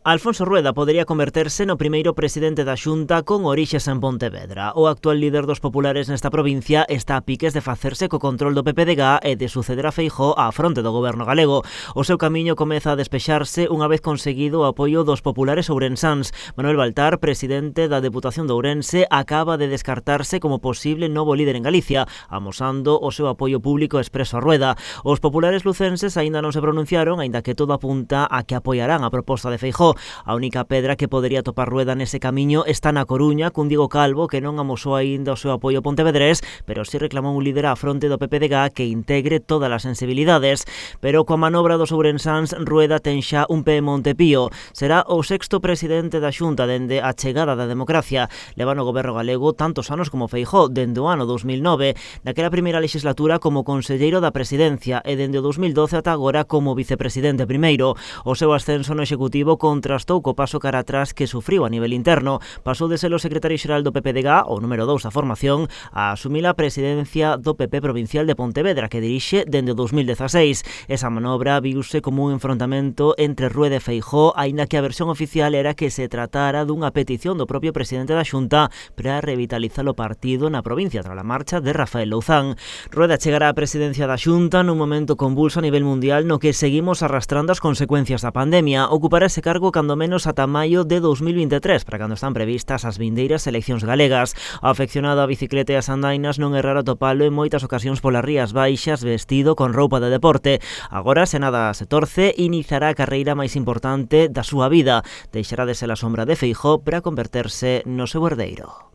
Alfonso Rueda podería converterse no primeiro presidente da Xunta con orixes en Pontevedra. O actual líder dos populares nesta provincia está a piques de facerse co control do PPDG e de suceder a Feijóo á fronte do goberno galego. O seu camiño comeza a despexarse unha vez conseguido o apoio dos populares ourensáns. Manuel Baltar, presidente da Deputación de Ourense, acaba de descartarse como posible novo líder en Galicia, amosando o seu apoio público expreso a Rueda. Os populares lucenses aínda non se pronunciaron, aínda que todo apunta a que apoiarán a proposta de Feijóo. A única pedra que podería topar Rueda nese camiño está na Coruña, cun Diego Calvo que non amosou aínda o seu apoio pontevedrés, pero si reclamou un líder á fronte do PPDG que integre todas as sensibilidades. Pero coa manobra dos ourensáns, Rueda ten xa un pé en Montepío. Será o sexto presidente da Xunta dende a chegada da democracia. Leva no goberno galego tantos anos como Feijóo, dende o ano 2009, naquela primeira legislatura como conselleiro da presidencia e dende o 2012 ata agora como vicepresidente primeiro. O seu ascenso no executivo contrastou co paso cara atrás que sufriu a nivel interno. Pasou de ser o secretario xeral do PPDG, o número 2 da formación, a asumir a presidencia do PP provincial de Pontevedra, que dirixe dende o 2016. Esa manobra viuse como un enfrontamento entre Rueda e Feijóo, aínda que a versión oficial era que se tratara dunha petición do propio presidente da Xunta para revitalizar o partido na provincia tras a marcha de Rafael Louzán. Rueda chegará á presidencia da Xunta nun momento convulso a nivel mundial no que seguimos arrastrando as consecuencias da pandemia. Ocupará ese cargo cando menos ata maio de 2023, para cando están previstas as vindeiras eleccións galegas. O afeccionado á bicicleta e as andainas non é raro atopalo en moitas ocasións polas rías baixas vestido con roupa de deporte. Agora, se nada se torce, iniciará a carreira máis importante da súa vida. Deixará de ser a sombra de Feijóo para converterse no seu herdeiro.